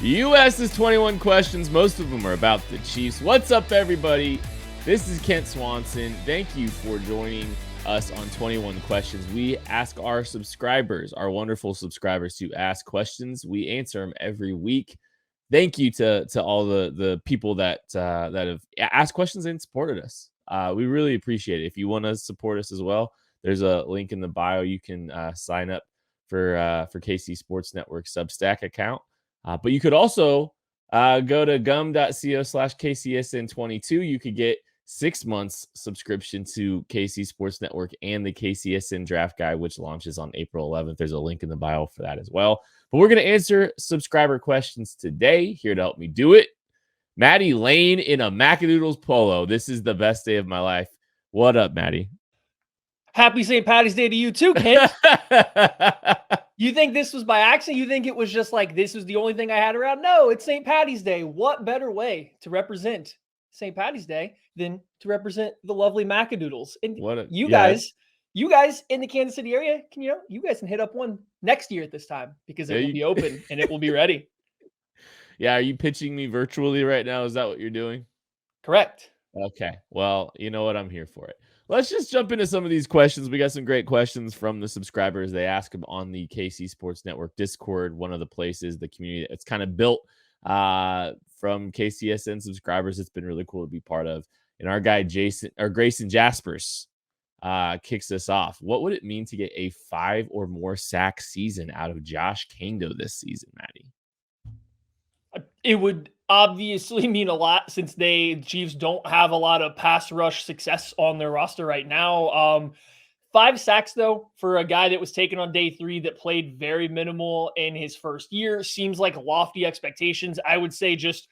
You asked us 21 questions. Most of them are about the Chiefs. What's up, everybody? This is Kent Swanson. Thank you for joining us on 21 Questions. We ask our subscribers, our wonderful subscribers, to ask questions. We answer them every week. Thank you to all the people that have asked questions and supported us. We really appreciate it. If you want to support us as well, there's a link in the bio. You can sign up for KC Sports Network Substack account. But you could also go to gum.co/KCSN22. You could get 6 months subscription to KC Sports Network and the KCSN Draft Guide, which launches on April 11th. There's a link in the bio for that as well. But we're going to answer subscriber questions today. Here to help me do it, Maddie Lane in a Macadoodles polo. This is the best day of my life. What up, Maddie? Happy St. Patty's Day to you too, Kent. You think this was by accident? You think it was just like, this was the only thing I had around? No, it's St. Patty's Day. What better way to represent St. Patty's Day than to represent the lovely Macadoodles? And you guys in the Kansas City area, you guys can hit up one next year at this time because it will be open and it will be ready. Yeah. Are you pitching me virtually right now? Is that what you're doing? Correct. Okay. Well, you know what? I'm here for it. Let's just jump into some of these questions. We got some great questions from the subscribers. They ask them on the KC Sports Network Discord, one of the places, the community that's kind of built from KCSN subscribers. It's been really cool to be part of. And our guy Grayson Jaspers kicks us off. What would it mean to get a 5 or more sack season out of Josh Kaindoh this season, Maddie? It would obviously mean a lot since the Chiefs don't have a lot of pass rush success on their roster right now. 5 sacks, though, for a guy that was taken on day 3 that played very minimal in his first year seems like lofty expectations. I would say just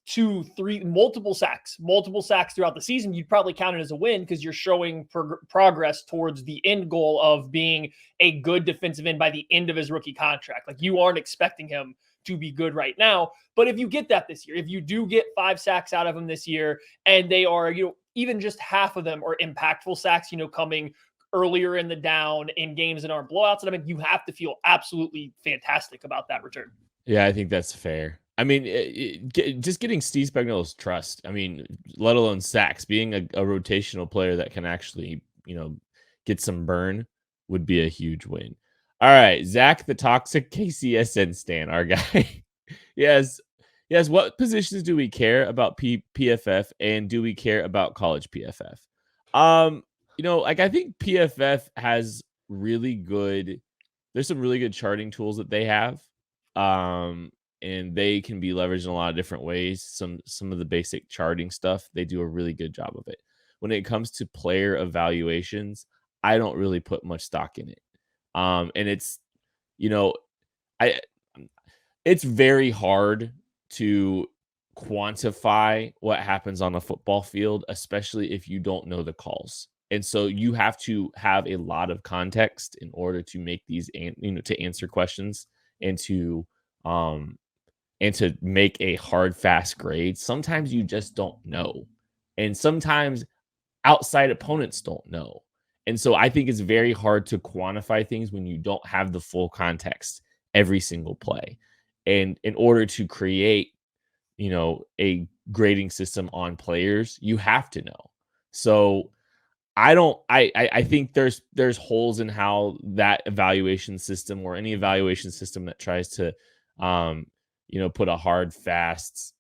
2, 3, multiple sacks throughout the season. You'd probably count it as a win because you're showing progress towards the end goal of being a good defensive end by the end of his rookie contract. Like, you aren't expecting him to be good right now. But if you get that this year, if you do get 5 sacks out of him this year, and they are, even just half of them are impactful sacks, coming earlier in the down in games that aren't blowouts, and you have to feel absolutely fantastic about that return. Yeah, I think that's fair. I mean, just getting Steve Spagnuolo's trust. I mean, let alone sacks, being a rotational player that can actually, get some burn would be a huge win. All right, Zach, the toxic KCSN stan, our guy. Yes. What positions do we care about PFF, and do we care about college PFF? I think PFF has there's some really good charting tools that they have. And they can be leveraged in a lot of different ways. Some of the basic charting stuff, they do a really good job of it. When it comes to player evaluations, I don't really put much stock in it. And it's, it's very hard to quantify what happens on a football field, especially if you don't know the calls. And so you have to have a lot of context in order to make these, to answer questions and to make a hard, fast grade. Sometimes you just don't know. And sometimes outside opponents don't know. And so I think it's very hard to quantify things when you don't have the full context every single play. And in order to create, a grading system on players, you have to know. So I think there's holes in how that evaluation system, or any evaluation system that tries to, put a hard, fast,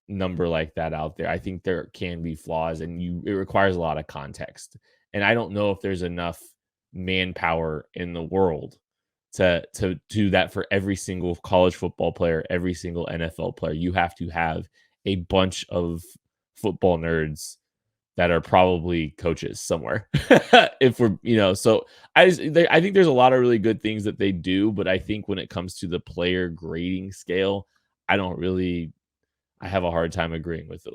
number like that out there. I think there can be flaws, and it requires a lot of context. And I don't know if there's enough manpower in the world to do that for every single college football player, every single NFL player. You have to have a bunch of football nerds that are probably coaches somewhere. If we're, so I think there's a lot of really good things that they do, but I think when it comes to the player grading scale, I have a hard time agreeing with it,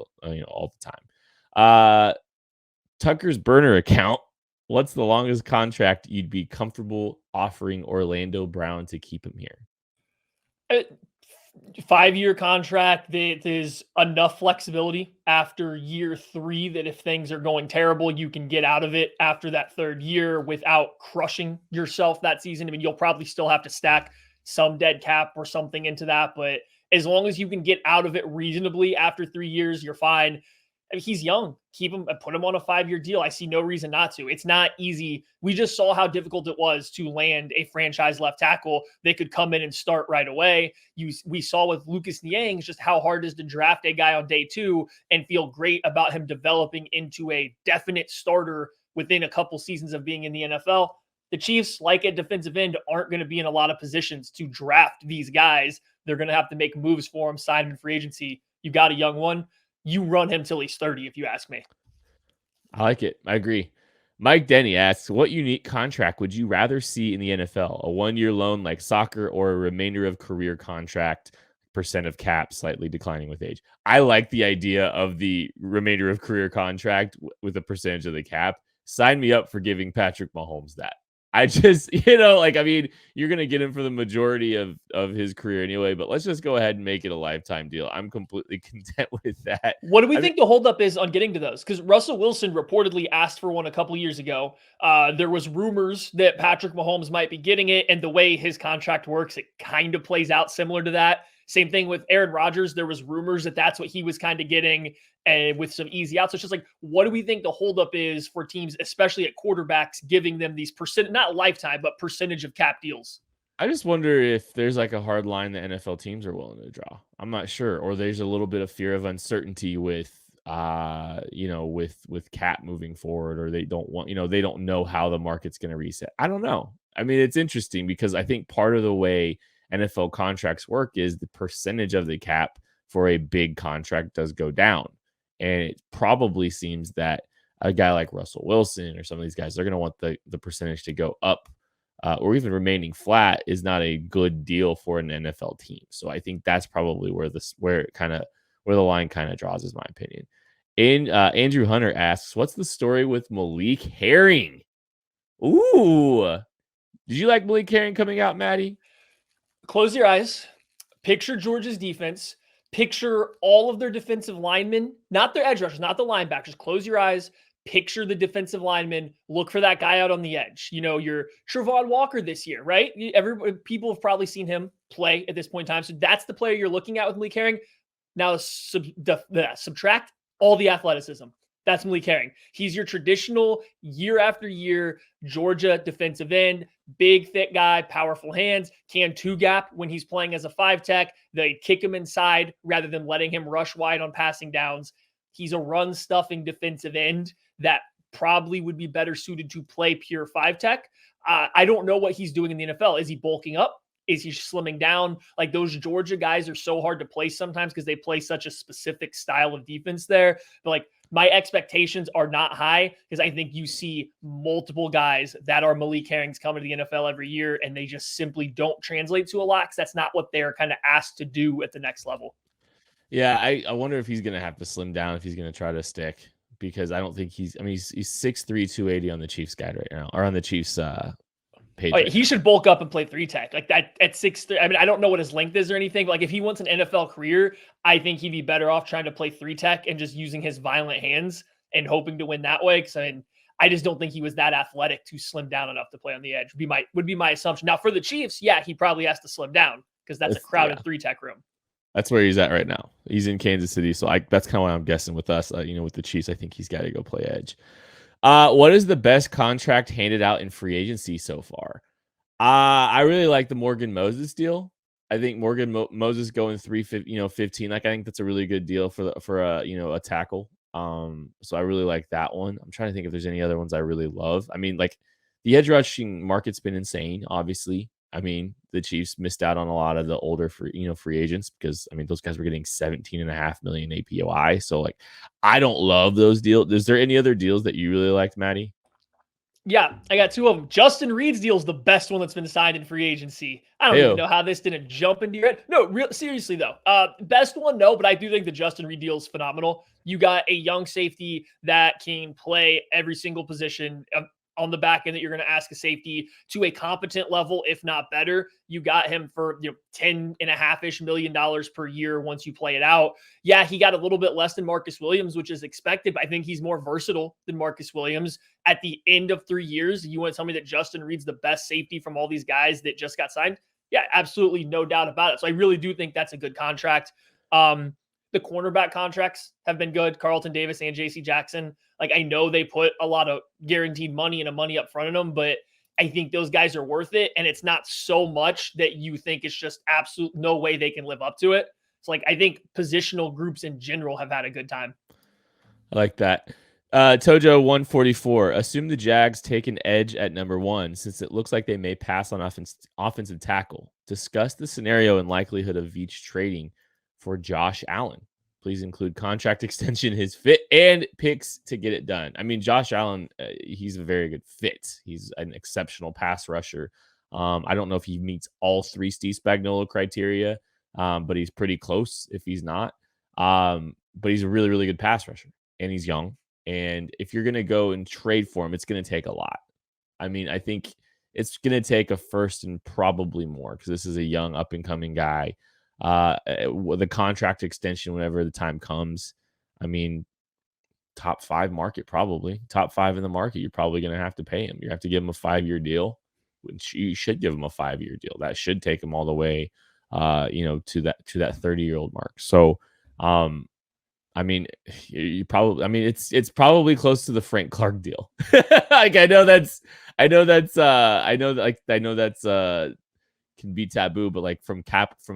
all the time. Tucker's burner account. What's the longest contract you'd be comfortable offering Orlando Brown to keep him here? 5-year contract that is enough flexibility after year 3 that if things are going terrible, you can get out of it after that 3rd year without crushing yourself that season. I mean, you'll probably still have to stack some dead cap or something into that. But as long as you can get out of it reasonably after 3 years, you're fine. I mean, he's young. Keep him, put him on a 5-year deal. I see no reason not to. It's not easy. We just saw how difficult it was to land a franchise left tackle. They could come in and start right away. We saw with Lucas Niang just how hard it is to draft a guy on day 2 and feel great about him developing into a definite starter within a couple seasons of being in the NFL. The Chiefs, like at defensive end, aren't going to be in a lot of positions to draft these guys. They're going to have to make moves for them, sign him in free agency. You got a young one. You run him till he's 30, if you ask me. I like it. I agree. Mike Denny asks, what unique contract would you rather see in the NFL? A 1-year loan like soccer or a remainder of career contract, percent of cap slightly declining with age? I like the idea of the remainder of career contract with a percentage of the cap. Sign me up for giving Patrick Mahomes that. I just, I mean, you're going to get him for the majority of his career anyway, but let's just go ahead and make it a lifetime deal. I'm completely content with that. What do we think the holdup is on getting to those? Because Russell Wilson reportedly asked for one a couple years ago. There was rumors that Patrick Mahomes might be getting it, and the way his contract works, it kind of plays out similar to that. Same thing with Aaron Rodgers. There was rumors that that's what he was kind of getting, and with some easy outs. So it's just like, what do we think the holdup is for teams, especially at quarterbacks, giving them these not lifetime, but percentage of cap deals? I just wonder if there's like a hard line the NFL teams are willing to draw. I'm not sure. Or there's a little bit of fear of uncertainty with with cap moving forward, or they don't want, they don't know how the market's going to reset. I don't know. I mean, it's interesting because I think part of the way NFL contracts work is the percentage of the cap for a big contract does go down. And it probably seems that a guy like Russell Wilson or some of these guys, they're going to want the percentage to go up. Or even remaining flat is not a good deal for an NFL team. So I think that's probably where the line kind of draws, is my opinion. And Andrew Hunter asks, what's the story with Malik Herring? Ooh, did you like Malik Herring coming out, Maddie? Close your eyes. Picture Georgia's defense. Picture all of their defensive linemen, not their edge rushers, not the linebackers. Close your eyes. Picture the defensive lineman. Look for that guy out on the edge. Your Trevon Walker this year, right? People have probably seen him play at this point in time. So that's the player you're looking at with Malik Herring. Now subtract all the athleticism. That's Malik Herring. He's your traditional year after year Georgia defensive end, big, thick guy, powerful hands, can two-gap when he's playing as a 5-tech. They kick him inside rather than letting him rush wide on passing downs. He's a run-stuffing defensive end that probably would be better suited to play pure 5-tech. I don't know what he's doing in the NFL. Is he bulking up? Is he slimming down? Like, those Georgia guys are so hard to play sometimes because they play such a specific style of defense there. But like, my expectations are not high because I think you see multiple guys that are Malik Herrings coming to the NFL every year, and they just simply don't translate to a lot because that's not what they're kind of asked to do at the next level. Yeah, I wonder if he's going to have to slim down if he's going to try to stick, because I don't think he's 6'3", 280 on the Chiefs guide right now, or on the Chiefs page. Right, he should bulk up and play 3-tech like that at 6'3". I mean, I don't know what his length is or anything, but like, if he wants an NFL career, I think he'd be better off trying to play 3-tech and just using his violent hands and hoping to win that way. Because I just don't think he was that athletic to slim down enough to play on the edge. Would be my assumption. Now for the Chiefs, yeah, he probably has to slim down because that's a crowded 3-tech room. That's where he's at right now. He's in Kansas City, so that's kind of what I'm guessing with us. With the Chiefs, I think he's got to go play edge. What is the best contract handed out in free agency so far? I really like the Morgan Moses deal. I think Morgan Moses going 15. Like, I think that's a really good deal for a tackle. So I really like that one. I'm trying to think if there's any other ones I really love. I mean, like, the edge rushing market's been insane, obviously. I mean, the Chiefs missed out on a lot of the older free agents because, I mean, those guys were getting $17.5 million APOI. So, like, I don't love those deals. Is there any other deals that you really liked, Maddie? Yeah, I got two of them. Justin Reed's deal is the best one that's been signed in free agency. I don't even know how this didn't jump into your head. No, seriously though. Best one, no, but I do think the Justin Reed deal is phenomenal. You got a young safety that can play every single position on the back end that you're going to ask a safety to a competent level, if not better. You got him for $10.5-ish million per year once you play it out. Yeah, he got a little bit less than Marcus Williams, which is expected, but I think he's more versatile than Marcus Williams. At the end of 3 years, you want to tell me that Justin Reed's the best safety from all these guys that just got signed? Yeah, absolutely. No doubt about it. So I really do think that's a good contract. The cornerback contracts have been good. Carlton Davis and JC Jackson. Like, I know they put a lot of guaranteed money and a money up front of them, but I think those guys are worth it. And it's not so much that you think it's just absolute no way they can live up to it. So like, I think positional groups in general have had a good time. I like that. Tojo 144. Assume the Jags take an edge at number 1 since it looks like they may pass on offensive tackle. Discuss the scenario and likelihood of each trading for Josh Allen. Please include contract extension, his fit, and picks to get it done. I mean, Josh Allen, he's a very good fit. He's an exceptional pass rusher. I don't know if he meets all 3 Steve Spagnuolo criteria, but he's pretty close if he's not. But he's a really, really good pass rusher, and he's young. And if you're going to go and trade for him, it's going to take a lot. I mean, I think it's going to take a first and probably more because this is a young up and coming guy. The contract extension, whenever the time comes, I mean, top 5 market, probably top 5 in the market. You're probably going to have to pay him. You have to give him a 5-year deal, which you should give him a 5-year deal. That should take him all the way, to that 30-year-old mark. So, I mean, you probably, I mean, it's probably close to the Frank Clark deal. Like, I know that's can be taboo, but like from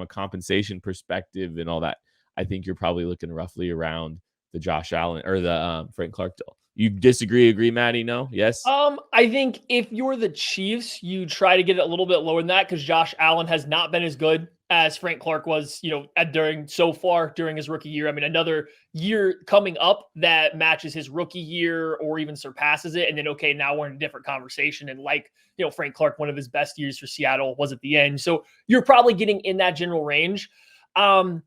a compensation perspective and all that, I think you're probably looking roughly around the Josh Allen or the Frank Clark deal. You disagree, agree, Maddie? No? Yes? I think if you're the Chiefs, you try to get it a little bit lower than that because Josh Allen has not been as good as Frank Clark was, during his rookie year. I mean, another year coming up that matches his rookie year or even surpasses it. And then, okay, now we're in a different conversation. And Frank Clark, one of his best years for Seattle was at the end. So you're probably getting in that general range. Okay,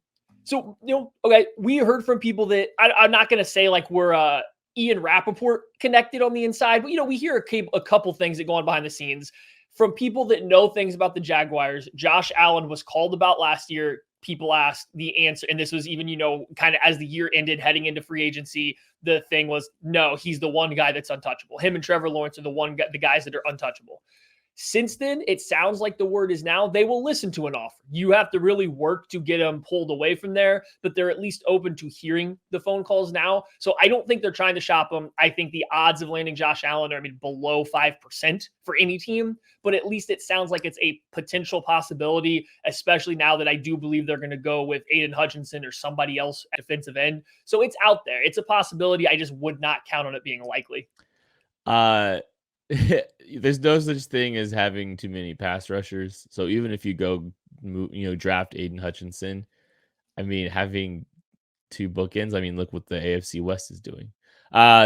we heard from people that I'm not going to say like we're Ian Rappaport connected on the inside, but we hear a couple things that go on behind the scenes from people that know things about the Jaguars. Josh Allen was called about last year. People asked the answer, and this was even, kind of as the year ended, heading into free agency, the thing was, no, he's the one guy that's untouchable. Him and Trevor Lawrence are the guys that are untouchable. Since then, it sounds like the word is now they will listen to an offer. You have to really work to get them pulled away from there, but they're at least open to hearing the phone calls now. So I don't think they're trying to shop them. I think the odds of landing Josh Allen are, below 5% for any team, but at least it sounds like it's a potential possibility, especially now that I do believe they're going to go with Aiden Hutchinson or somebody else at defensive end. So it's out there. It's a possibility. I just would not count on it being likely. There's no such thing as having too many pass rushers. So even if you go, draft Aiden Hutchinson, having 2 bookends, look what the AFC West is doing.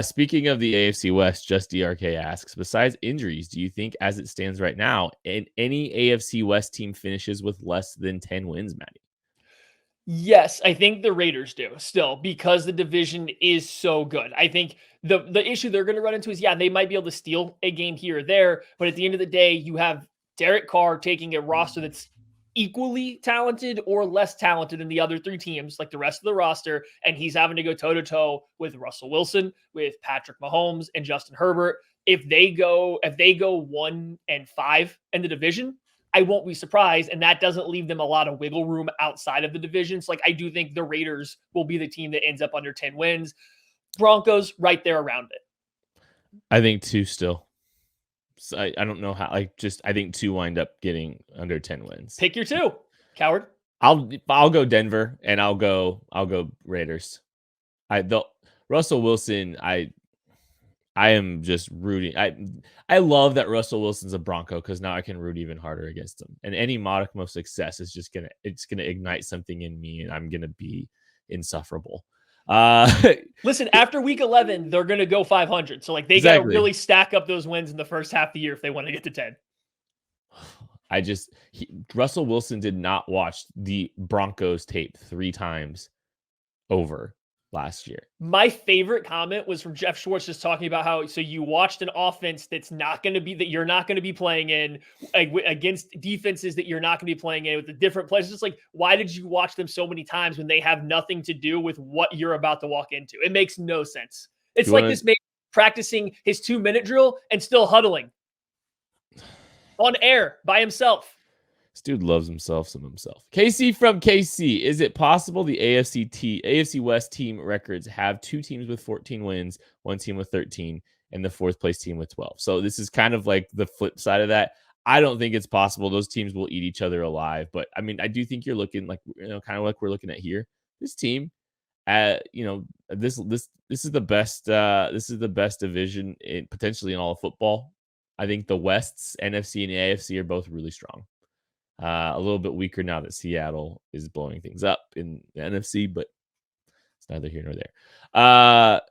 Speaking of the AFC West, Just DRK asks, besides injuries, do you think as it stands right now, any AFC West team finishes with less than 10 wins, Maddie? Yes, I think the Raiders do still because the division is so good. I think the issue they're going to run into is, they might be able to steal a game here or there, but at the end of the day, you have Derek Carr taking a roster that's equally talented or less talented than the other 3 teams, like the rest of the roster, and he's having to go toe-to-toe with Russell Wilson, with Patrick Mahomes, and Justin Herbert. If they go 1-5 in the division, I won't be surprised, and that doesn't leave them a lot of wiggle room outside of the divisions. I do think the Raiders will be the team that ends up under 10 wins. Broncos right there around it. I think 2 still. So I don't know how. I think 2 wind up getting under 10 wins. Pick your 2, coward. I'll go Denver, and I'll go Raiders. Russell Wilson. I am just rooting. I love that Russell Wilson's a Bronco because now I can root even harder against him. And any modicum of success is just gonna ignite something in me, and I'm gonna be insufferable. Listen, after week 11, they're gonna go 500. So they gotta really stack up those wins in the first half of the year if they want to get to 10. Russell Wilson did not watch the Broncos tape 3 times over last year. My favorite comment was from Jeff Schwartz, just talking about how, so you watched an offense that you're not going to be playing in against defenses that you're not going to be playing in with the different players. It's why did you watch them so many times when they have nothing to do with what you're about to walk into? It makes no sense. It's this man practicing his 2-minute drill and still huddling on air by himself. This dude loves some himself. KC from KC. Is it possible the AFC West team records have 2 teams with 14 wins, 1 team with 13, and the 4th place team with 12? So this is kind of like the flip side of that. I don't think it's possible. Those teams will eat each other alive. But I mean, I do think you're looking like, kind of like we're looking at here. This team, this is the best. This is the best division potentially in all of football. I think the West's NFC and the AFC are both really strong. A little bit weaker now that Seattle is blowing things up in the NFC, but it's neither here nor there.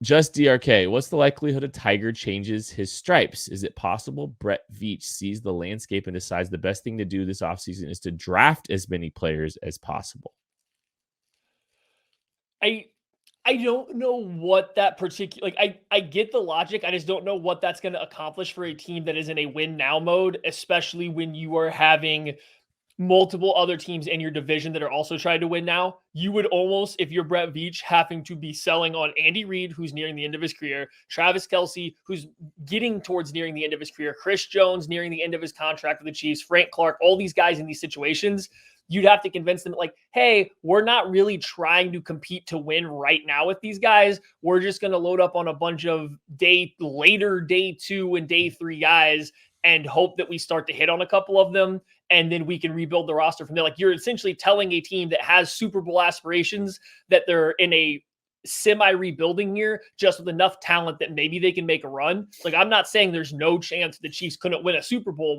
Just DRK, what's the likelihood a Tiger changes his stripes? Is it possible Brett Veach sees the landscape and decides the best thing to do this offseason is to draft as many players as possible? I don't know what that particular I get the logic. I just don't know what that's going to accomplish for a team that is in a win now mode, especially when you are having multiple other teams in your division that are also trying to win now. You would almost, if you're Brett Veach, having to be selling on Andy Reid, who's nearing the end of his career, Travis Kelce, who's getting towards nearing the end of his career, Chris Jones nearing the end of his contract with the Chiefs, Frank Clark, all these guys in these situations. You'd have to convince them like, hey, we're not really trying to compete to win right now with these guys. We're just going to load up on a bunch of day 2 and day 3 guys and hope that we start to hit on a couple of them. And then we can rebuild the roster from there. Like, you're essentially telling a team that has Super Bowl aspirations that they're in a semi-rebuilding year, just with enough talent that maybe they can make a run. Like, I'm not saying there's no chance the Chiefs couldn't win a Super Bowl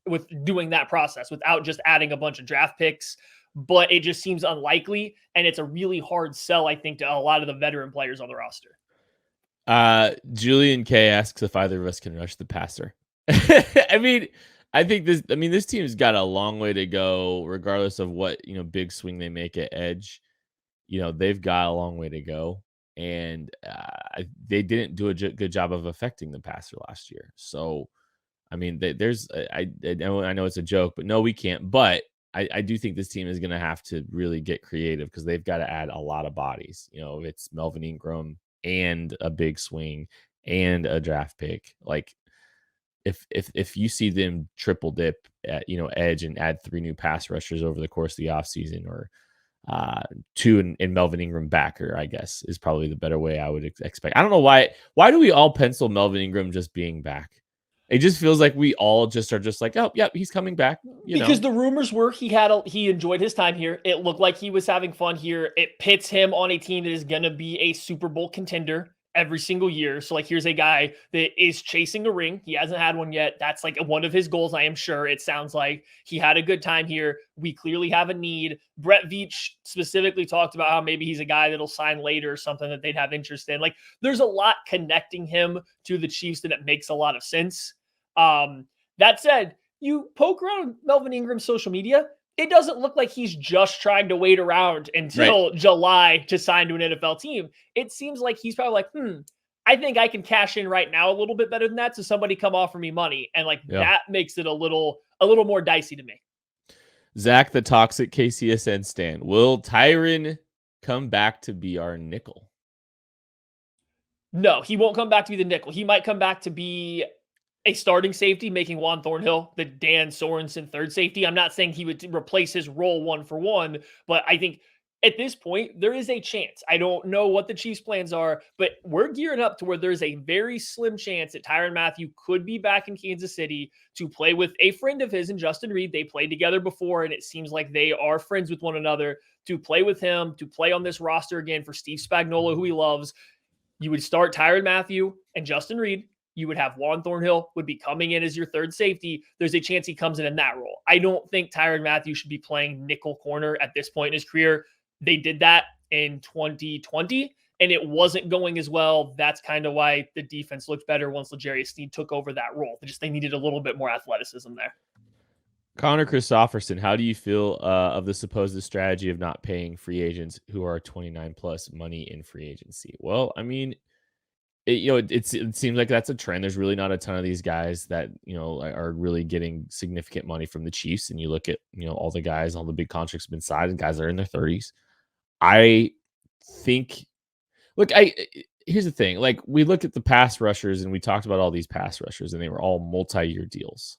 with doing that process, without just adding a bunch of draft picks, but it just seems unlikely. And it's a really hard sell, I think, to a lot of the veteran players on the roster. Julian K asks if either of us can rush the passer. I think this team's got a long way to go, regardless of what, big swing they make at edge. They've got a long way to go, and they didn't do a good job of affecting the passer last year. So, I know it's a joke, but no, we can't. But I do think this team is going to have to really get creative because they've got to add a lot of bodies. It's Melvin Ingram and a big swing and a draft pick. Like, if you see them triple dip at edge and add 3 new pass rushers over the course of the offseason, or 2 in Melvin Ingram backer, I guess is probably the better way I would expect. I don't know why do we all pencil Melvin Ingram just being back? It just feels like we all are just like, oh, yeah, he's coming back. Because the rumors were he enjoyed his time here. It looked like he was having fun here. It pits him on a team that is going to be a Super Bowl contender every single year. So, like, here's a guy that is chasing a ring. He hasn't had one yet. That's like one of his goals, I am sure. It sounds like he had a good time here. We clearly have a need. Brett Veach specifically talked about how maybe he's a guy that'll sign later or something that they'd have interest in. Like, there's a lot connecting him to the Chiefs that it makes a lot of sense. That said, you poke around Melvin Ingram's social media, it doesn't look like he's just trying to wait around until July to sign to an NFL team. It seems like he's probably like, I think I can cash in right now a little bit better than that. So somebody come offer me money. And that makes it a little more dicey to me. Zach, the toxic KCSN stan. Will Tyrann come back to be our nickel? No, he won't come back to be the nickel. He might come back to be a starting safety, making Juan Thornhill the Dan Sorensen third safety. I'm not saying he would replace his role 1-for-1, but I think at this point, there is a chance. I don't know what the Chiefs' plans are, but we're gearing up to where there's a very slim chance that Tyrann Mathieu could be back in Kansas City to play with a friend of his and Justin Reid. They played together before, and it seems like they are friends with one another, to play with him, to play on this roster again for Steve Spagnuolo, who he loves. You would start Tyrann Mathieu and Justin Reid. You would have Juan Thornhill would be coming in as your third safety. There's a chance he comes in that role. I don't think Tyrann Mathieu should be playing nickel corner at this point in his career. They did that in 2020, and it wasn't going as well. That's kind of why the defense looked better once L'Jarius Sneed took over that role. They needed a little bit more athleticism there. Connor Christopherson, how do you feel of the supposed strategy of not paying free agents who are 29 plus money in free agency? Well, I mean, it seems like that's a trend. There's really not a ton of these guys that, are really getting significant money from the Chiefs. And you look at, all the guys, all the big contracts have been signed, and guys are in their 30s. I think, here's the thing. Like, we look at the pass rushers and we talked about all these pass rushers and they were all multi-year deals.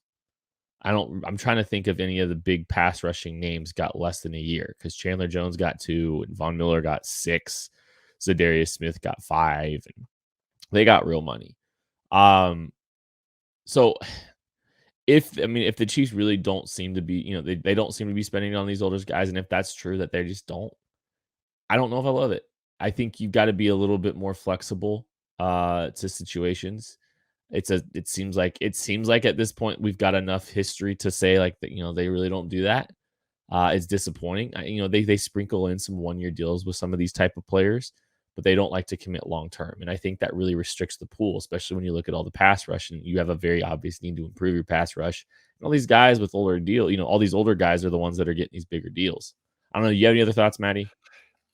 I'm trying to think of any of the big pass rushing names got less than a year, because Chandler Jones got 2 and Von Miller got 6. Zadarius Smith got 5, and they got real money. So if the Chiefs really don't seem to be, they don't seem to be spending on these older guys, and if that's true that they just don't, I don't know if I love it. I think you've got to be a little bit more flexible to situations. It seems like at this point we've got enough history to say like that, they really don't do that. It's disappointing. They sprinkle in some 1-year deals with some of these type of players, but they don't like to commit long term. And I think that really restricts the pool, especially when you look at all the pass rush and you have a very obvious need to improve your pass rush. And all these guys with older deal, all these older guys are the ones that are getting these bigger deals. I don't know. You have any other thoughts, Maddie?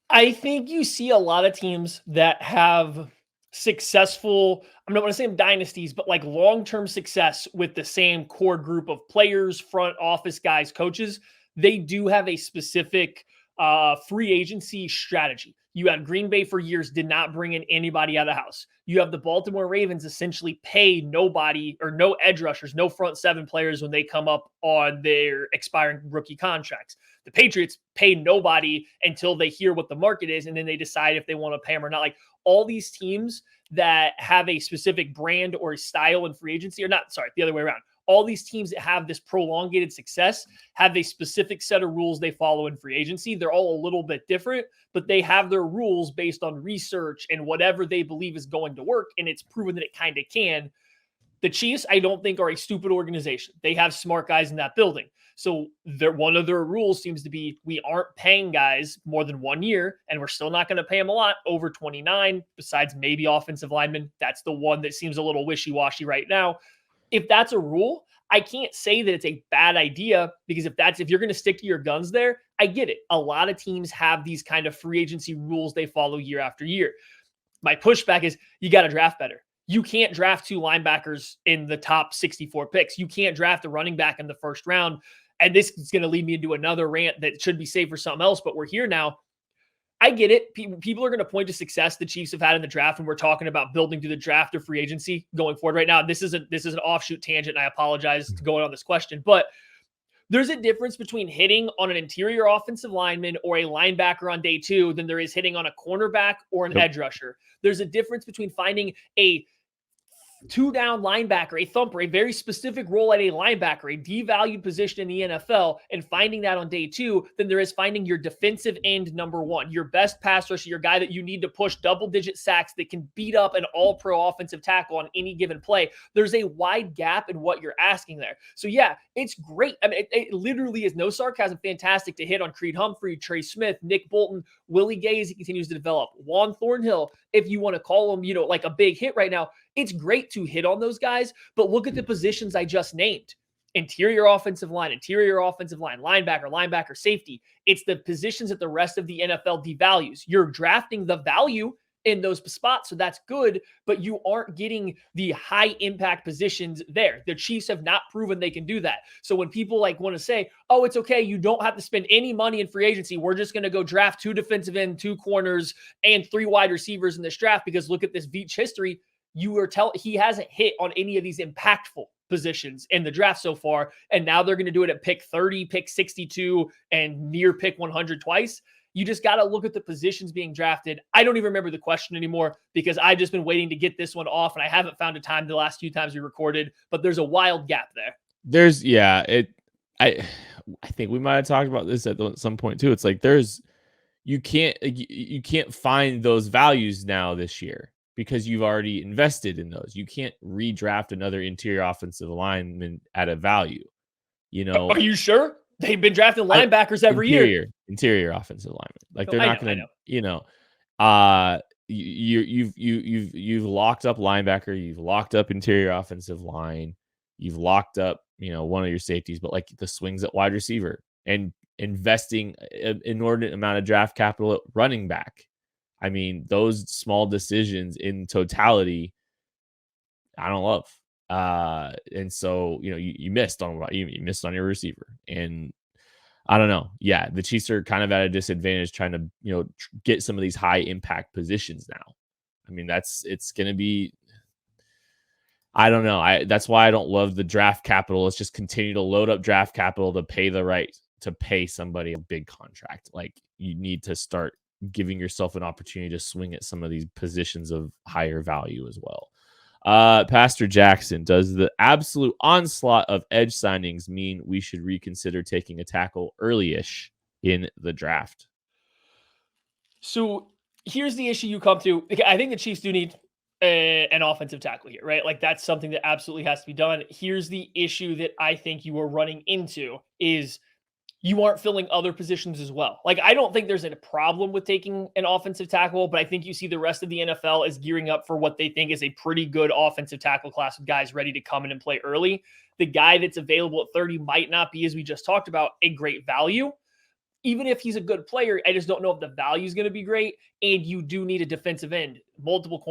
I think you see a lot of teams that have successful, I'm not going to say dynasties, but like long-term success with the same core group of players, front office guys, coaches. They do have a specific free agency strategy. You had Green Bay for years, did not bring in anybody out of the house. You have the Baltimore Ravens essentially pay nobody or no edge rushers, no front 7 players when they come up on their expiring rookie contracts. The Patriots pay nobody until they hear what the market is, and then they decide if they want to pay them or not. Like all these teams that have a specific brand or style in free agency, or not, sorry, the other way around. All these teams that have this prolongated success have a specific set of rules they follow in free agency. They're all a little bit different, but they have their rules based on research and whatever they believe is going to work, and it's proven that it kind of can. The Chiefs, I don't think, are a stupid organization. They have smart guys in that building. So one of their rules seems to be we aren't paying guys more than 1 year, and we're still not going to pay them a lot over 29, besides maybe offensive linemen. That's the one that seems a little wishy-washy right now. If that's a rule, I can't say that it's a bad idea, because if you're going to stick to your guns there, I get it. A lot of teams have these kind of free agency rules they follow year after year. My pushback is you got to draft better. You can't draft 2 linebackers in the top 64 picks. You can't draft a running back in the first round. And this is going to lead me into another rant that should be saved for something else, but we're here now. I get it. People are going to point to success the Chiefs have had in the draft, and we're talking about building through the draft or free agency going forward right now. This is an offshoot tangent, and I apologize to going on this question, but there's a difference between hitting on an interior offensive lineman or a linebacker on day 2 than there is hitting on a cornerback or an edge rusher. There's a difference between finding a 2-down linebacker, a thumper, a very specific role at a linebacker, a devalued position in the NFL, and finding that on day 2 than there is finding your defensive end number 1, your best pass rusher, your guy that you need to push double-digit sacks that can beat up an all-pro offensive tackle on any given play. There's a wide gap in what you're asking there. So yeah, it's great. I mean, it literally is no sarcasm, fantastic to hit on Creed Humphrey, Trey Smith, Nick Bolton, Willie Gay as he continues to develop, Juan Thornhill, if you want to call him, like a big hit right now. It's great to hit on those guys, but look at the positions I just named. Interior offensive line, linebacker, safety. It's the positions that the rest of the NFL devalues. You're drafting the value in those spots, so that's good, but you aren't getting the high impact positions there. The Chiefs have not proven they can do that. So when people want to say, oh, it's okay, you don't have to spend any money in free agency, we're just going to go draft 2 defensive end, 2 corners, and 3 wide receivers in this draft because look at this Veach history. He hasn't hit on any of these impactful positions in the draft so far, and now they're going to do it at pick 30, pick 62, and near pick 100 twice. You just got to look at the positions being drafted. I don't even remember the question anymore because I've just been waiting to get this one off, and I haven't found a time the last few times we recorded, but there's a wild gap there. I think we might have talked about this at some point too. It's like you can't find those values now this year, because you've already invested in those. You can't redraft another interior offensive lineman at a value. Are you sure? They've been drafting linebackers every year. Interior offensive linemen. Like they're not going to, you've locked up linebacker, you've locked up interior offensive line, you've locked up, one of your safeties, but like the swings at wide receiver and investing an inordinate amount of draft capital at running back. I mean, those small decisions in totality, I don't love. And so, you missed on your receiver. And I don't know. Yeah, the Chiefs are kind of at a disadvantage trying to, get some of these high impact positions now. I mean, it's going to be I don't know. That's why I don't love the draft capital. Let's just continue to load up draft capital to pay somebody a big contract. Like, you need to start giving yourself an opportunity to swing at some of these positions of higher value as well. Pastor Jackson, does the absolute onslaught of edge signings mean we should reconsider taking a tackle early-ish in the draft? So here's the issue you come to. I think the Chiefs do need an offensive tackle here, right? Like, that's something that absolutely has to be done. Here's the issue that I think you are running into is you aren't filling other positions as well. Like, I don't think there's a problem with taking an offensive tackle, but I think you see the rest of the NFL is gearing up for what they think is a pretty good offensive tackle class of guys ready to come in and play early. The guy that's available at 30 might not be, as we just talked about, a great value. Even if he's a good player, I just don't know if the value is going to be great. And you do need a defensive end, multiple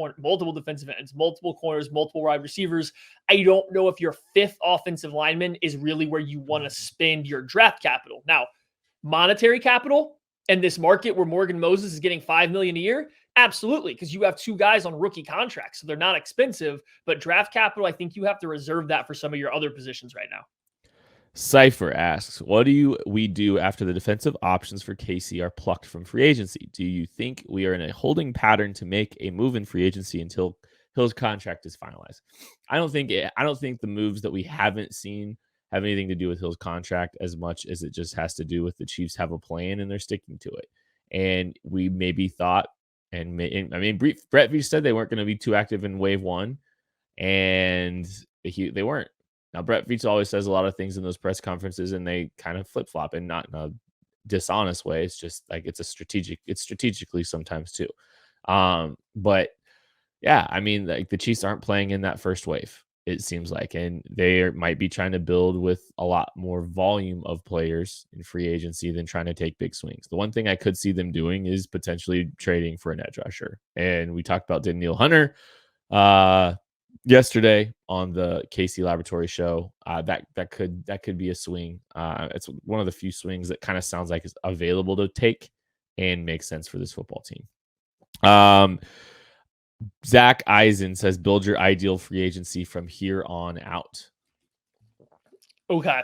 defensive ends, multiple corners, multiple wide receivers. I don't know if your fifth offensive lineman is really where you want to spend your draft capital. Now, monetary capital and this market where Morgan Moses is getting $5 million a year, absolutely, because you have two guys on rookie contracts, so they're not expensive. But draft capital, I think you have to reserve that for some of your other positions right now. Cypher asks, what do we do after the defensive options for KC are plucked from free agency? Do you think we are in a holding pattern to make a move in free agency until Hill's contract is finalized? I don't think the moves that we haven't seen have anything to do with Hill's contract as much as it just has to do with the Chiefs have a plan and they're sticking to it. And we maybe thought, I mean, Brett Veach said they weren't going to be too active in wave one, and they weren't. Now, Brett Veach always says a lot of things in those press conferences, and they kind of flip-flop, and not in a dishonest way. It's just like it's strategically sometimes too. But yeah, I mean, like, the Chiefs aren't playing in that first wave, it seems like, and they might be trying to build with a lot more volume of players in free agency than trying to take big swings. The one thing I could see them doing is potentially trading for an edge rusher. And we talked about Danielle Hunter yesterday on the KC Laboratory show. That could be a swing. It's one of the few swings that kind of sounds like it's available to take and makes sense for this football team. Zach Eisen says, build your ideal free agency from here on out. Okay.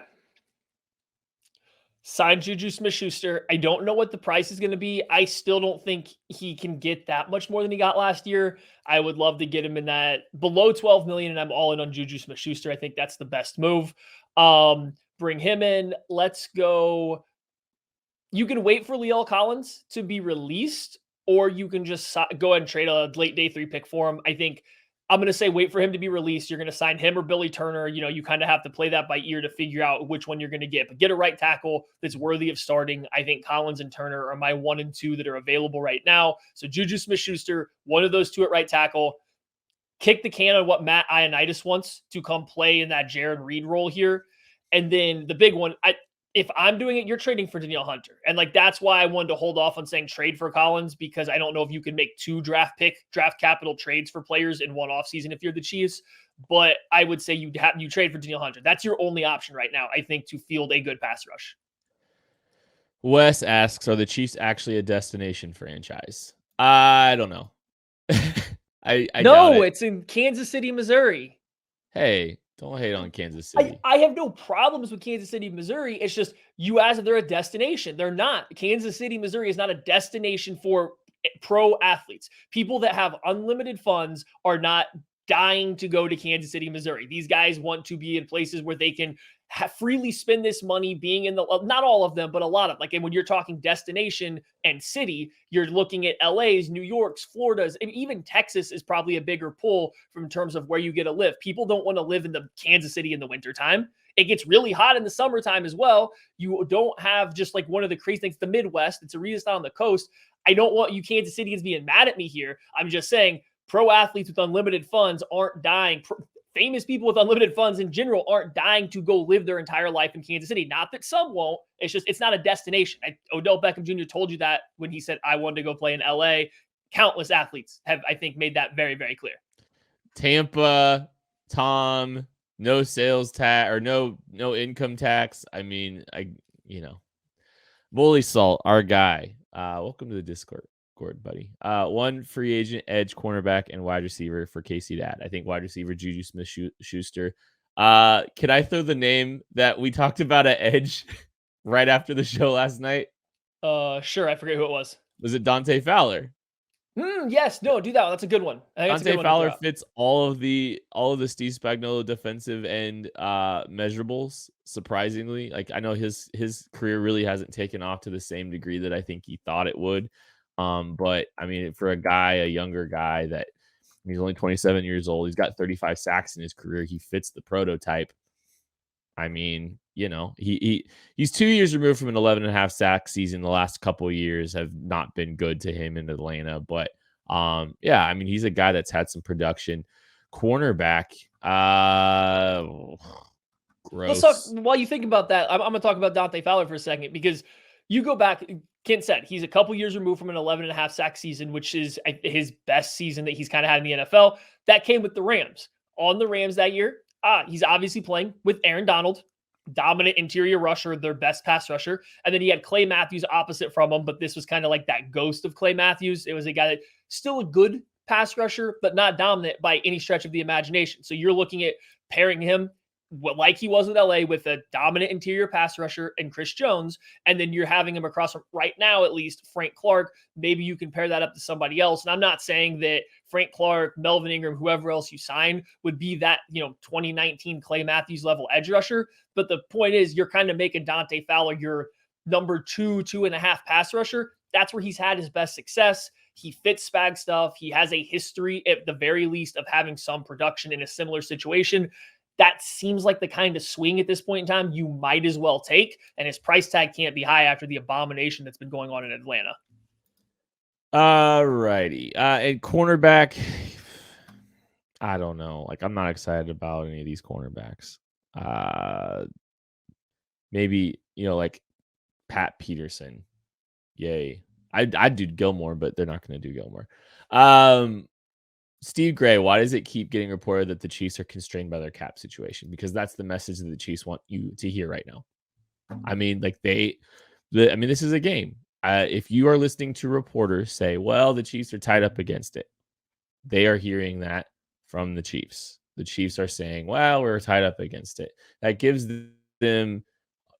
Sign Juju Smith-Schuster. I don't know what the price is going to be. I still don't think he can get that much more than he got last year. I would love to get him in that below 12 million, and I'm all in on Juju Smith-Schuster. I think that's the best move. Bring him in. Let's go. You can wait for La'el Collins to be released, or you can just go ahead and trade a late day 3 pick for him. I think I'm going to say wait for him to be released. You're going to sign him or Billy Turner. You know, you kind of have to play that by ear to figure out which one you're going to get. But get a right tackle that's worthy of starting. I think Collins and Turner are my 1 and 2 that are available right now. So Juju Smith-Schuster, one of those two at right tackle. Kick the can on what Matt Ioannidis wants to come play in that Jaron Reed role here. And then the big one, if I'm doing it, you're trading for Danielle Hunter. And like, that's why I wanted to hold off on saying trade for Collins, because I don't know if you can make 2 draft capital trades for players in one offseason if you're the Chiefs. But I would say you trade for Danielle Hunter. That's your only option right now, I think, to field a good pass rush. Wes asks, are the Chiefs actually a destination franchise? I don't know. I No, it's in Kansas City, Missouri. Hey, don't hate on Kansas City. I have no problems with Kansas City, Missouri. It's just you asked if they're a destination. They're not. Kansas City, Missouri is not a destination for pro athletes. People that have unlimited funds are not dying to go to Kansas City, Missouri. These guys want to be in places where they can freely spend this money, being in the, not all of them, but a lot of, like, and when you're talking destination and city, you're looking at LA's, New York's, Florida's, and even Texas is probably a bigger pull from terms of where you get to live. People don't want to live in the Kansas City in the wintertime. It gets really hot in the summertime as well. You don't have just like one of the crazy things, the Midwest. It's a reason it's not on the coast. I don't want you Kansas Cityans being mad at me here. I'm just saying pro athletes with unlimited funds aren't dying. Famous people with unlimited funds in general aren't dying to go live their entire life in Kansas City. Not that some won't. It's just, it's not a destination. Odell Beckham Jr. told you that when he said, I wanted to go play in LA. Countless athletes have, I think, made that very, very clear. Tampa, Tom, no sales tax or no income tax. I mean, Bully Salt, our guy. Welcome to the Discord. Gord, buddy. One free agent, edge, cornerback, and wide receiver for Casey Dad. I think wide receiver Juju Smith-Schuster. Can I throw the name that we talked about at edge right after the show last night? Sure. I forget who it was. Was it Dante Fowler? Yes. No, do that one. That's a good one. I think it's a good Dante one to Fowler drop. fits all of the Steve Spagnuolo defensive end measurables. Surprisingly, like I know his career really hasn't taken off to the same degree that I think he thought it would. But I mean, for a younger guy that he's only 27 years old, he's got 35 sacks in his career. He fits the prototype. I mean, you know, he's 2 years removed from an 11.5 sack season. The last couple of years have not been good to him in Atlanta, but yeah, I mean, he's a guy that's had some production. Cornerback, Let's talk gross. while you think about that. I'm going to talk about Dante Fowler for a second because you go back. Kent said he's a couple years removed from an 11.5 sack season, which is his best season that he's kind of had in the NFL. That came with the Rams. On the Rams that year, he's obviously playing with Aaron Donald, dominant interior rusher, their best pass rusher. And then he had Clay Matthews opposite from him, but this was kind of like that ghost of Clay Matthews. It was a guy that still a good pass rusher, but not dominant by any stretch of the imagination. So you're looking at pairing him like he was with LA with a dominant interior pass rusher and Chris Jones. And then you're having him across from, right now, at least Frank Clark. Maybe you can pair that up to somebody else. And I'm not saying that Frank Clark, Melvin Ingram, whoever else you sign would be that, 2019 Clay Matthews level edge rusher. But the point is you're kind of making Dante Fowler your number 2.5 pass rusher. That's where he's had his best success. He fits Spag stuff. He has a history at the very least of having some production in a similar situation. That seems like the kind of swing at this point in time you might as well take. And his price tag can't be high after the abomination that's been going on in Atlanta. All righty. And cornerback, I don't know. Like, I'm not excited about any of these cornerbacks. Maybe, like Pat Peterson. Yay. I'd do Gilmore, but they're not going to do Gilmore. Steve Gray, why does it keep getting reported that the Chiefs are constrained by their cap situation? Because that's the message that the Chiefs want you to hear right now. I mean, like this is a game. If you are listening to reporters say, well, the Chiefs are tied up against it, they are hearing that from the Chiefs. The Chiefs are saying, well, we're tied up against it. That gives them,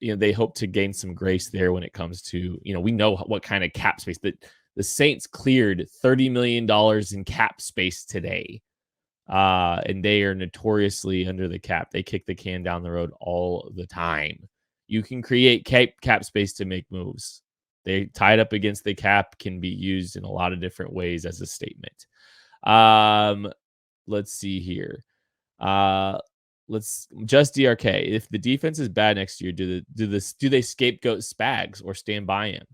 they hope to gain some grace there when it comes to, we know what kind of cap space that the Saints cleared $30 million in cap space today. And they are notoriously under the cap. They kick the can down the road all the time. You can create cap space to make moves. They tied up against the cap can be used in a lot of different ways as a statement. Let's see here. Let's just DRK. If the defense is bad next year, do they scapegoat Spags or stand by him?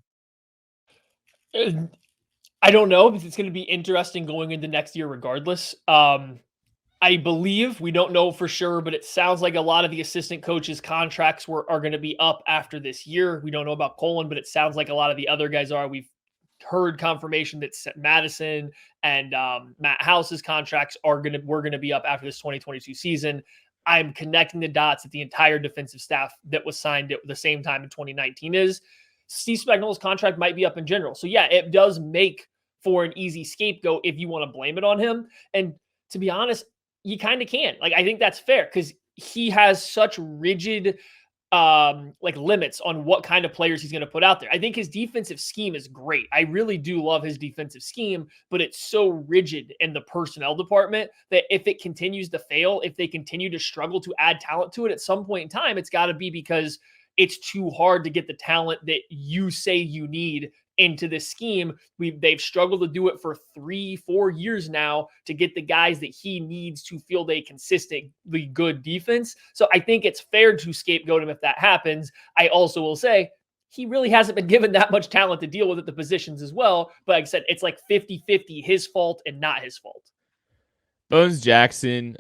I don't know, because it's going to be interesting going into next year regardless. I believe, we don't know for sure, but it sounds like a lot of the assistant coaches' contracts are going to be up after this year. We don't know about Colin, but it sounds like a lot of the other guys are. We've heard confirmation that Madison and Matt House's contracts were going to be up after this 2022 season. I'm connecting the dots that the entire defensive staff that was signed at the same time in 2019 is. Steve Spagnuolo's contract might be up in general. So yeah, it does make for an easy scapegoat if you want to blame it on him. And to be honest, you kind of can. Like, I think that's fair because he has such rigid limits on what kind of players he's going to put out there. I think his defensive scheme is great. I really do love his defensive scheme, but it's so rigid in the personnel department that if it continues to fail, if they continue to struggle to add talent to it at some point in time, it's got to be because it's too hard to get the talent that you say you need into this scheme. They've struggled to do it for 3-4 years now to get the guys that he needs to field a consistently good defense. So I think it's fair to scapegoat him if that happens. I also will say he really hasn't been given that much talent to deal with at the positions as well. But like I said, it's like 50-50 his fault and not his fault. Bones Jackson,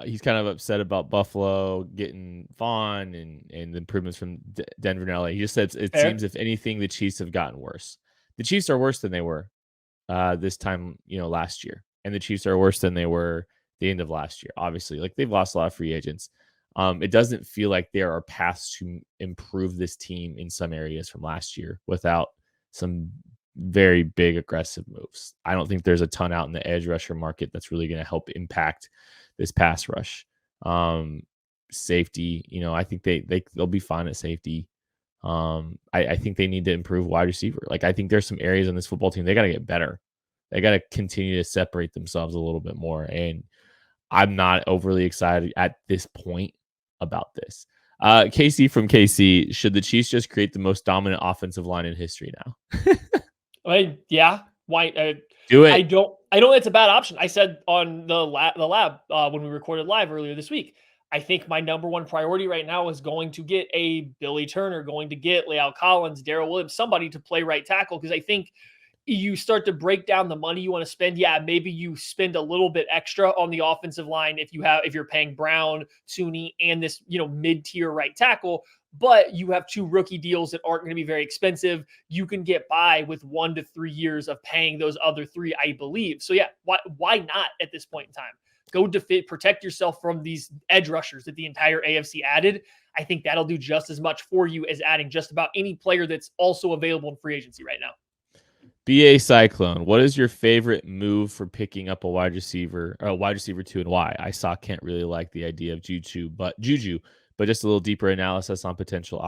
he's kind of upset about Buffalo getting Vaughn and the improvements from Denver and LA. He just said it seems, if anything, the Chiefs have gotten worse. The Chiefs are worse than they were this time, last year. And the Chiefs are worse than they were the end of last year. Obviously, like, they've lost a lot of free agents. It doesn't feel like there are paths to improve this team in some areas from last year without some very big aggressive moves. I don't think there's a ton out in the edge rusher market that's really going to help impact this pass rush. Safety, I think they'll be fine at safety. I think they need to improve wide receiver. Like, I think there's some areas on this football team they got to get better. They got to continue to separate themselves a little bit more. And I'm not overly excited at this point about this. KC from KC, should the Chiefs just create the most dominant offensive line in history now? Yeah. Why? Do it. I don't think it's a bad option. I said on the lab when we recorded live earlier this week, I think my number one priority right now is going to get a Billy Turner, going to get Leal Collins, Darrell Williams, somebody to play right tackle. Because I think you start to break down the money you want to spend. Yeah, maybe you spend a little bit extra on the offensive line if you're paying Brown, Tooney, and this mid-tier right tackle. But you have 2 rookie deals that aren't going to be very expensive. You can get by with 1 to 3 years of paying those other 3, I believe. So yeah, why not at this point in time? Go protect yourself from these edge rushers that the entire AFC added. I think that'll do just as much for you as adding just about any player that's also available in free agency right now. BA Cyclone, what is your favorite move for picking up a wide receiver 2, and why? I saw Kent really like the idea of Juju, but just a little deeper analysis on potential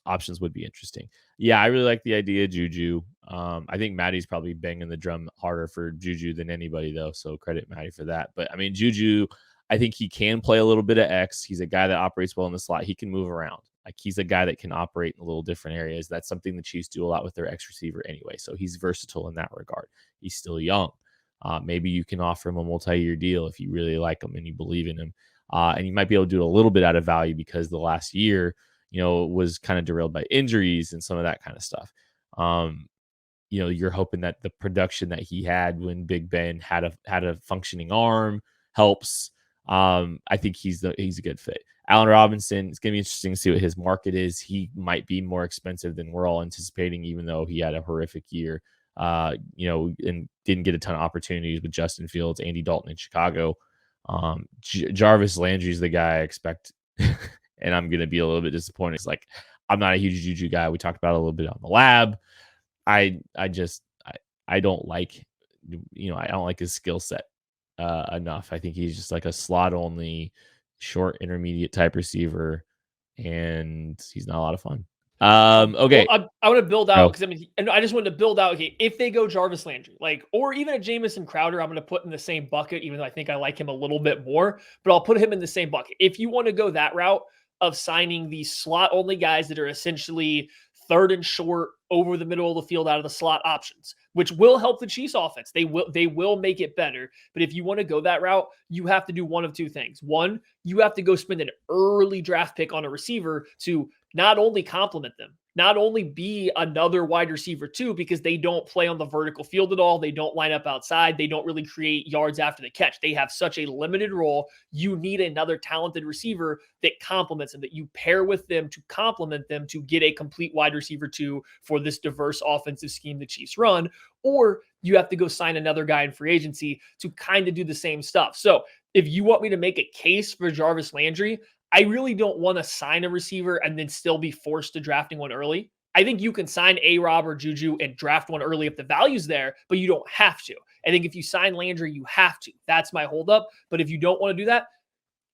options would be interesting. Yeah, I really like the idea of Juju. I think Maddie's probably banging the drum harder for Juju than anybody, though, so credit Maddie for that. But I mean, Juju, I think he can play a little bit of X. He's a guy that operates well in the slot. He can move around. Like, he's a guy that can operate in a little different areas. That's something the Chiefs do a lot with their X receiver anyway. So he's versatile in that regard. He's still young. Maybe you can offer him a multi-year deal if you really like him and you believe in him. And you might be able to do a little bit out of value because the last year, was kind of derailed by injuries and some of that kind of stuff. You're hoping that the production that he had when Big Ben had a functioning arm helps. I think he's a good fit. Allen Robinson, it's going to be interesting to see what his market is. He might be more expensive than we're all anticipating, even though he had a horrific year, and didn't get a ton of opportunities with Justin Fields, Andy Dalton in Chicago. Jarvis Landry is the guy I expect, and I'm going to be a little bit disappointed. It's like, I'm not a huge Juju guy. We talked about it a little bit on the lab. I don't like, I don't like his skill set enough. I think he's just like a slot only, short intermediate type receiver, and he's not a lot of fun. Okay. Well, I want to build out because I just wanted to build out. Okay, if they go Jarvis Landry, or even a Jamison Crowder, I'm going to put in the same bucket, even though I think I like him a little bit more, but I'll put him in the same bucket. If you want to go that route of signing these slot only guys that are essentially third and short, over the middle of the field out of the slot options, which will help the Chiefs offense. They will make it better. But if you want to go that route, you have to do one of 2 things. One, you have to go spend an early draft pick on a receiver to not only complement them, not only be another wide receiver too, because they don't play on the vertical field at all. They don't line up outside. They don't really create yards after the catch. They have such a limited role. You need another talented receiver that complements them, that you pair with them to complement them to get a complete wide receiver too for this diverse offensive scheme the Chiefs run. Or you have to go sign another guy in free agency to kind of do the same stuff. So if you want me to make a case for Jarvis Landry, I really don't want to sign a receiver and then still be forced to drafting one early. I think you can sign A-Rob or Juju and draft one early if the value's there, but you don't have to. I think if you sign Landry, you have to. That's my holdup. But if you don't want to do that,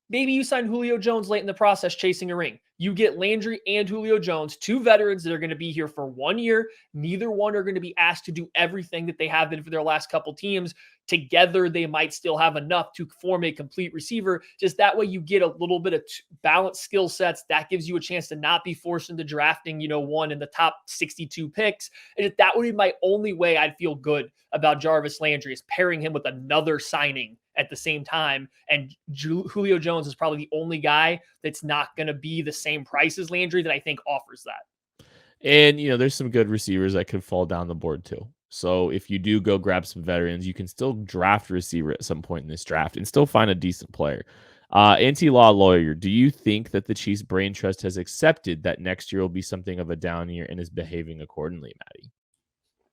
maybe you sign Julio Jones late in the process chasing a ring. You get Landry and Julio Jones, 2 veterans that are going to be here for 1 year. Neither one are going to be asked to do everything that they have been for their last couple teams. Together, they might still have enough to form a complete receiver. Just that way you get a little bit of balanced skill sets. That gives you a chance to not be forced into drafting, one in the top 62 picks. And that would be my only way I'd feel good about Jarvis Landry, is pairing him with another signing at the same time. And Julio Jones is probably the only guy that's not going to be the same price as Landry that I think offers that. And, there's some good receivers that could fall down the board too. So if you do go grab some veterans, you can still draft a receiver at some point in this draft and still find a decent player. Anti-law lawyer, do you think that the Chiefs brain trust has accepted that next year will be something of a down year and is behaving accordingly, Maddie?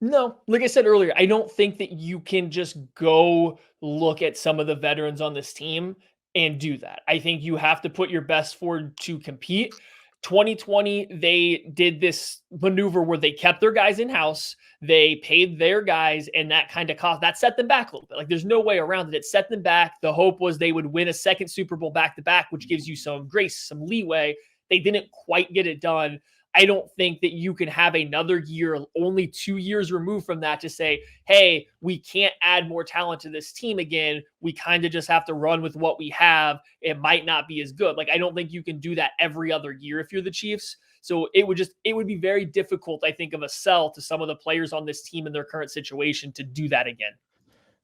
No, like I said earlier, I don't think that you can just go look at some of the veterans on this team and do that. I think you have to put your best forward to compete. 2020, they did this maneuver where they kept their guys in-house, they paid their guys, and that kind of cost that set them back a little bit. Like there's no way around it. It set them back. The hope was they would win a second Super Bowl back-to-back, which gives you some grace, some leeway. They didn't quite get it done. I don't think that you can have another year, only 2 years removed from that, to say, hey, we can't add more talent to this team again. We kind of just have to run with what we have. It might not be as good. Like, I don't think you can do that every other year if you're the Chiefs. So it would be very difficult, I think, of a sell to some of the players on this team in their current situation to do that again.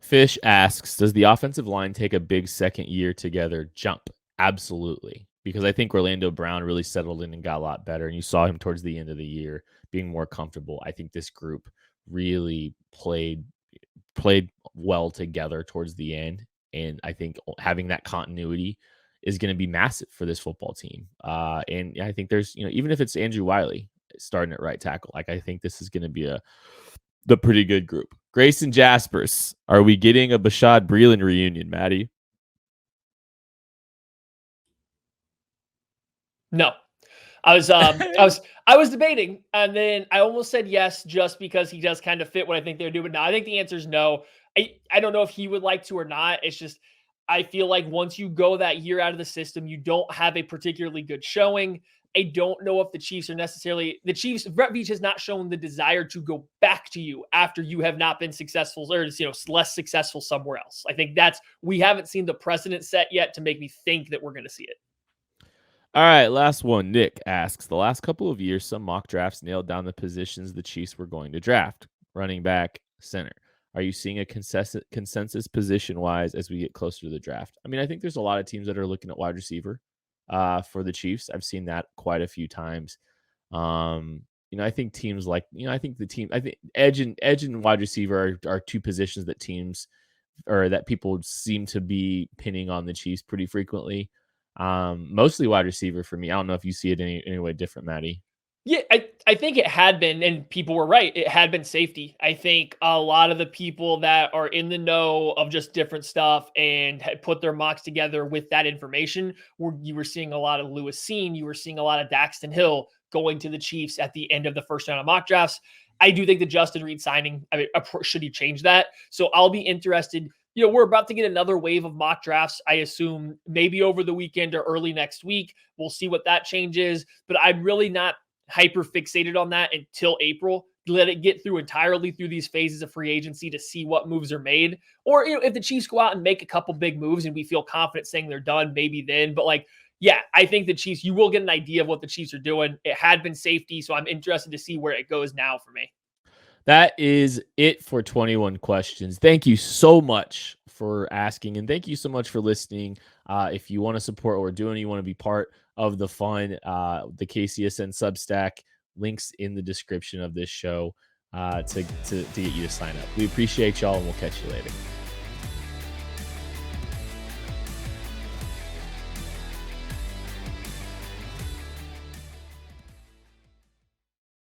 Fish asks, does the offensive line take a big second year together jump? Absolutely. Because I think Orlando Brown really settled in and got a lot better. And you saw him towards the end of the year being more comfortable. I think this group really played well together towards the end. And I think having that continuity is going to be massive for this football team. And I think there's, even if it's Andrew Wiley starting at right tackle, like I think this is going to be the pretty good group. Grayson Jaspers, are we getting a Bashaud Breeland reunion, Maddie? No. I was debating, and then I almost said yes just because he does kind of fit what I think they're doing. Now I think the answer is no. I don't know if he would like to or not. It's just I feel like once you go that year out of the system, you don't have a particularly good showing. I don't know if the Chiefs Brett Veach has not shown the desire to go back to you after you have not been successful or, less successful somewhere else. I think we haven't seen the precedent set yet to make me think that we're going to see it. All right, last one. Nick asks, the last couple of years, some mock drafts nailed down the positions the Chiefs were going to draft. Running back, center. Are you seeing a consensus position-wise as we get closer to the draft? I mean, I think there's a lot of teams that are looking at wide receiver for the Chiefs. I've seen that quite a few times. I think teams like, I think edge and wide receiver are two positions that teams or that people seem to be pinning on the Chiefs pretty frequently. Mostly wide receiver for me. I don't know if you see it any way different, Maddie. Yeah, I think it had been, and people were right. It had been safety. I think a lot of the people that are in the know of just different stuff and had put their mocks together with that information, you were seeing a lot of Lewis Seen, you were seeing a lot of Daxton Hill going to the Chiefs at the end of the first round of mock drafts. I do think the Justin Reed signing, should he change that? So I'll be interested. We're about to get another wave of mock drafts, I assume, maybe over the weekend or early next week. We'll see what that changes, but I'm really not hyper fixated on that until April. Let it get entirely through these phases of free agency to see what moves are made. Or, if the Chiefs go out and make a couple big moves and we feel confident saying they're done, maybe then. But I think the Chiefs, you will get an idea of what the Chiefs are doing. It had been safety, so I'm interested to see where it goes now for me. That is it for 21 questions. Thank you so much for asking, and thank you so much for listening. If you want to support what we're doing, you want to be part of the fun, the KCSN Substack, links in the description of this show to get you to sign up. We appreciate y'all, and we'll catch you later.